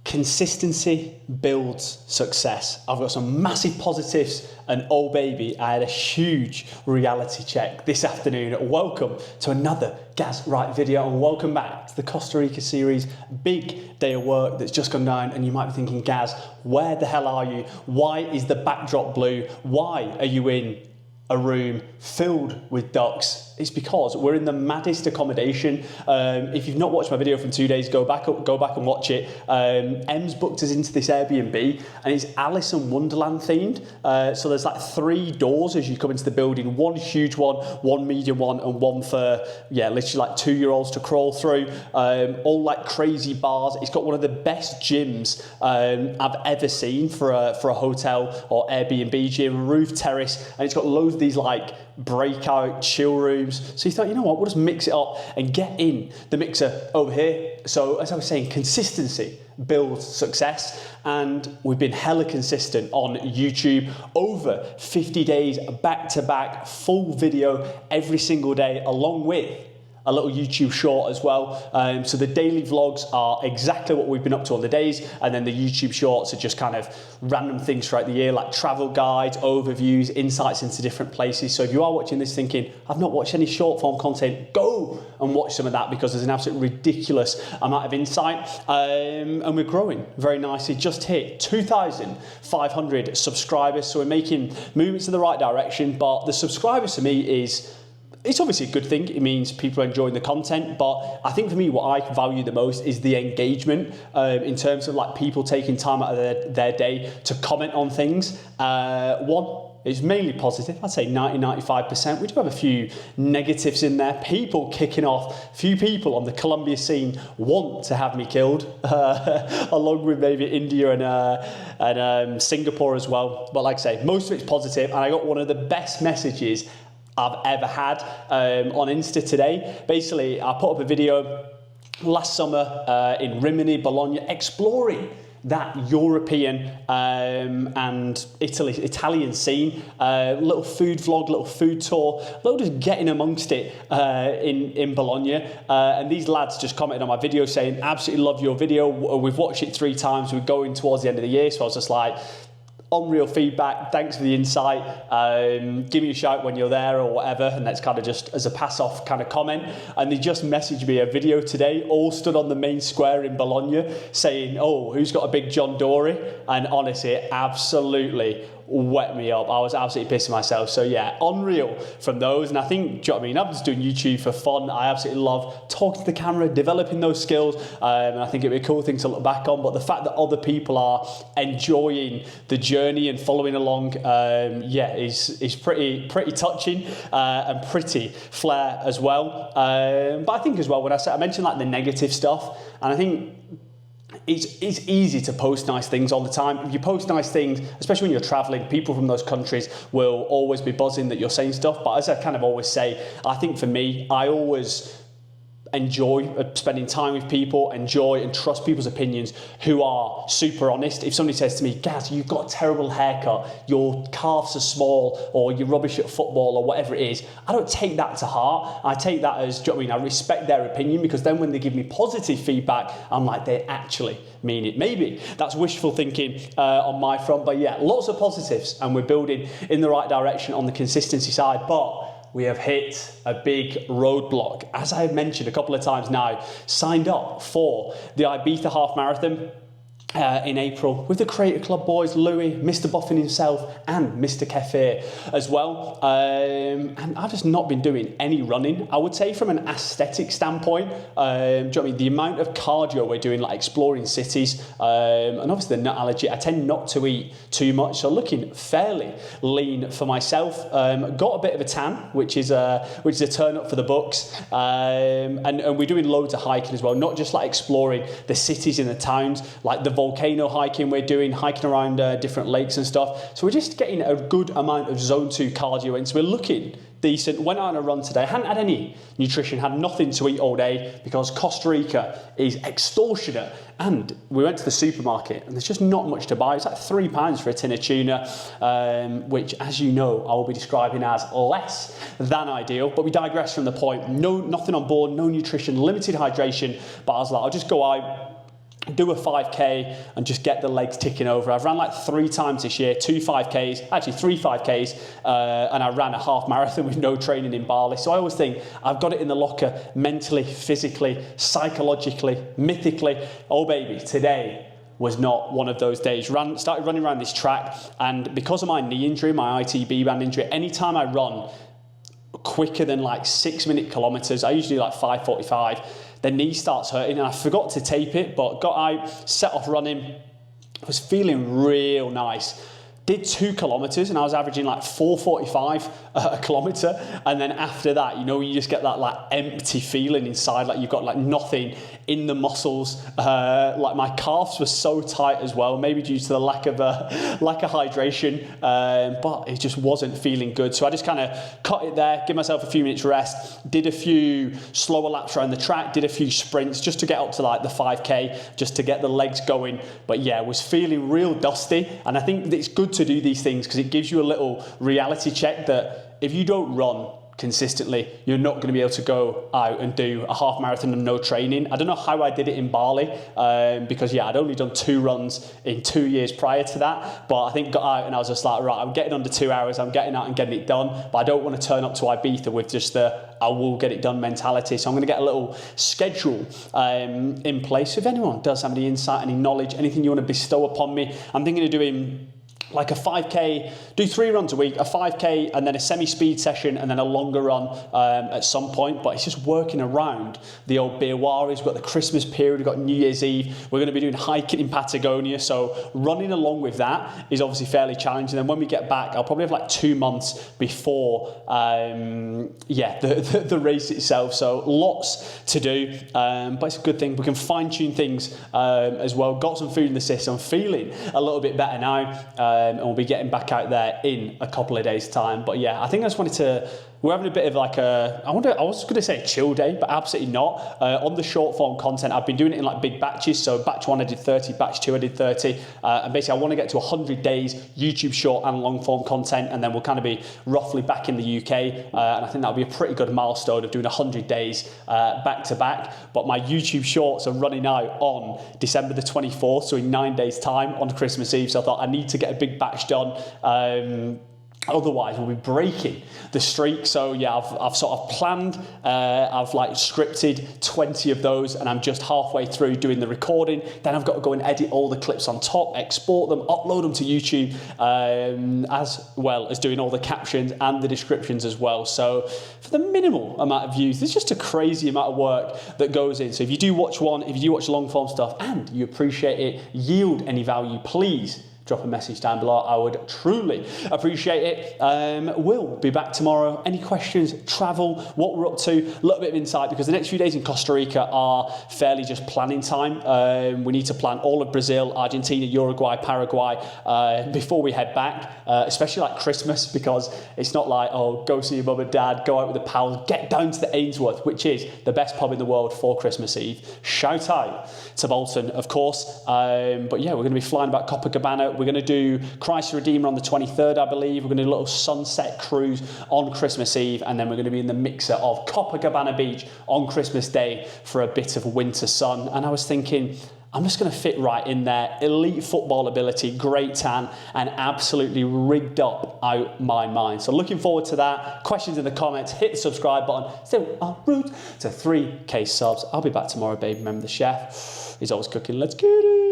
Consistency builds success. I've got some massive positives, and oh baby, I had a huge reality check this afternoon. Welcome to another Gaz Right video, and welcome back to the Costa Rica series. Big day of work that's just gone down, and you might be thinking, Gaz, where the hell are you? Why is the backdrop blue? Why are you in a room filled with ducks? It's because we're in the maddest accommodation. If you've not watched my video from 2 days, go back and watch it. Em's booked us into this Airbnb, and it's Alice in Wonderland themed. So there's like 3 doors as you come into the building, one huge one, one medium one, and one for, literally like 2-year-olds to crawl through. All like crazy bars. It's got one of the best gyms I've ever seen for a hotel or Airbnb gym, roof terrace, and it's got loads of these like breakout chill rooms. So you thought, you know what, we'll just mix it up and get in the mixer over here. So as I was saying, consistency builds success, and we've been hella consistent on YouTube. Over 50 days back to back, full video every single day, along with a little YouTube short as well. So the daily vlogs are exactly what we've been up to on the days, and then the YouTube shorts are just kind of random things throughout the year, like travel guides, overviews, insights into different places. So if you are watching this thinking, I've not watched any short form content, go and watch some of that, because there's an absolutely ridiculous amount of insight. And we're growing very nicely, just hit 2,500 subscribers. So we're making movements in the right direction, but the subscribers to me it's obviously a good thing. It means people are enjoying the content, but I think for me, what I value the most is the engagement in terms of like people taking time out of their day to comment on things. It's mainly positive. I'd say 90-95%. We do have a few negatives in there. People kicking off. A few people on the Colombia scene want to have me killed, along with maybe India and Singapore as well. But like I say, most of it's positive, and I got one of the best messages I've ever had on Insta today. Basically, I put up a video last summer in Rimini, Bologna, exploring that European and Italian scene. Little food vlog, little food tour, little just getting amongst it in Bologna. And these lads just commented on my video saying, absolutely love your video. We've watched it 3 times. We're going towards the end of the year. So I was just like, unreal feedback, thanks for the insight, give me a shout when you're there or whatever. And that's kind of just as a pass off kind of comment. And they just messaged me a video today, all stood on the main square in Bologna saying, oh, who's got a big John Dory? And honestly, it absolutely wet me up. I was absolutely pissing myself. So yeah, unreal from those. And I think, do you know what I mean? I'm just doing YouTube for fun. I absolutely love talking to the camera, developing those skills. And I think it'd be a cool thing to look back on. But the fact that other people are enjoying the journey and following along, is pretty touching and pretty flair as well. But I think as well, when I mentioned like the negative stuff, and I think it's easy to post nice things all the time. If you post nice things, especially when you're traveling, people from those countries will always be buzzing that you're saying stuff. But as I kind of always say, I think for me, I always enjoy spending time with people, enjoy and trust people's opinions who are super honest. If somebody says to me, Gaz, you've got a terrible haircut, your calves are small, or you're rubbish at football, or whatever it is, I don't take that to heart. I take that as, do you know what I mean? I respect their opinion, because then when they give me positive feedback, I'm like, they actually mean it. Maybe that's wishful thinking on my front, but yeah, lots of positives, and we're building in the right direction on the consistency side. But we have hit a big roadblock. As I have mentioned a couple of times now, signed up for the Ibiza Half Marathon in April with the Creator Club boys, Louis, Mr. Buffin himself, and Mr. Kefir as well. And I've just not been doing any running. I would say from an aesthetic standpoint, do you know what I mean? The amount of cardio we're doing, like exploring cities, and obviously the nut allergy, I tend not to eat too much. So looking fairly lean for myself. Got a bit of a tan, which is a turn up for the books. And we're doing loads of hiking as well, not just like exploring the cities and the towns, like the volcano hiking we're doing, hiking around different lakes and stuff. So we're just getting a good amount of zone 2 cardio in. So we're looking decent. Went out on a run today. Hadn't had any nutrition, had nothing to eat all day because Costa Rica is extortionate. And we went to the supermarket and there's just not much to buy. It's like £3 for a tin of tuna, which, as you know, I will be describing as less than ideal. But we digress from the point. Nothing on board, no nutrition, limited hydration. But I was like, I'll just go out, do a 5K and just get the legs ticking over. I've ran like 3 times this year, 2 5Ks, actually 3 5Ks, and I ran a half marathon with no training in Bali. So I always think I've got it in the locker mentally, physically, psychologically, mythically. Oh baby, today was not one of those days. Started running around this track, and because of my knee injury, my ITB band injury, anytime I run quicker than like 6-minute kilometers, I usually do like 5:45, the knee starts hurting, and I forgot to tape it, but got out, set off running, was feeling real nice. Did 2 kilometers and I was averaging like 4:45 a kilometer. And then after that, you know, you just get that like empty feeling inside, like you've got like nothing in the muscles. Like my calves were so tight as well, maybe due to the lack of hydration, but it just wasn't feeling good. So I just kind of cut it there, give myself a few minutes rest, did a few slower laps around the track, did a few sprints just to get up to like the 5K, just to get the legs going. But yeah, was feeling real dusty. And I think it's good to do these things because it gives you a little reality check that if you don't run consistently, you're not going to be able to go out and do a half marathon and no training. I don't know how I did it in Bali, because yeah, I'd only done 2 runs in 2 years prior to that, but I think got out and I was just like, right, I'm getting under 2 hours, I'm getting out and getting it done, but I don't want to turn up to Ibiza with just the I will get it done mentality. So I'm going to get a little schedule in place. So if anyone does have any insight, any knowledge, anything you want to bestow upon me, I'm thinking of doing like a 5K, do 3 runs a week, a 5K and then a semi-speed session and then a longer run at some point. But it's just working around the old Birwaris. We've got the Christmas period, we've got New Year's Eve. We're going to be doing hiking in Patagonia. So running along with that is obviously fairly challenging. And then when we get back, I'll probably have like 2 months before, the race itself. So lots to do, but it's a good thing. We can fine tune things as well. Got some food in the system, feeling a little bit better now. And we'll be getting back out there in a couple of days' time. But yeah, I think I just wanted to, we're having a bit of like I was going to say a chill day, but absolutely not. On the short form content, I've been doing it in like big batches. So batch 1 I did 30, batch 2 I did 30. And basically I want to get to 100 days YouTube short and long form content. And then we'll kind of be roughly back in the UK. And I think that'll be a pretty good milestone of doing 100 days back to back. But my YouTube shorts are running out on December the 24th. So in 9 days time on Christmas Eve. So I thought I need to get a big batch done. Otherwise, we'll be breaking the streak. So yeah, I've sort of planned, I've like scripted 20 of those and I'm just halfway through doing the recording. Then I've got to go and edit all the clips on top, export them, upload them to YouTube, as well as doing all the captions and the descriptions as well. So for the minimal amount of views, there's just a crazy amount of work that goes in. So if you do watch one, if you do watch long form stuff and you appreciate it, yield any value, please drop a message down below. I would truly appreciate it. We'll be back tomorrow. Any questions, travel, what we're up to, a little bit of insight, because the next few days in Costa Rica are fairly just planning time. We need to plan all of Brazil, Argentina, Uruguay, Paraguay before we head back, especially like Christmas, because it's not like, oh, go see your mum and dad, go out with the pals, get down to the Ainsworth, which is the best pub in the world for Christmas Eve. Shout out to Bolton, of course. But yeah, we're going to be flying about Copacabana. We're going to do Christ the Redeemer on the 23rd, I believe. We're going to do a little sunset cruise on Christmas Eve, and then we're going to be in the mixer of Copacabana Beach on Christmas Day for a bit of winter sun. And I was thinking, I'm just going to fit right in there. Elite football ability, great tan, and absolutely rigged up out my mind. So looking forward to that. Questions in the comments, hit the subscribe button. Still en route to 3K subs. I'll be back tomorrow, babe. Remember the chef is always cooking. Let's get it.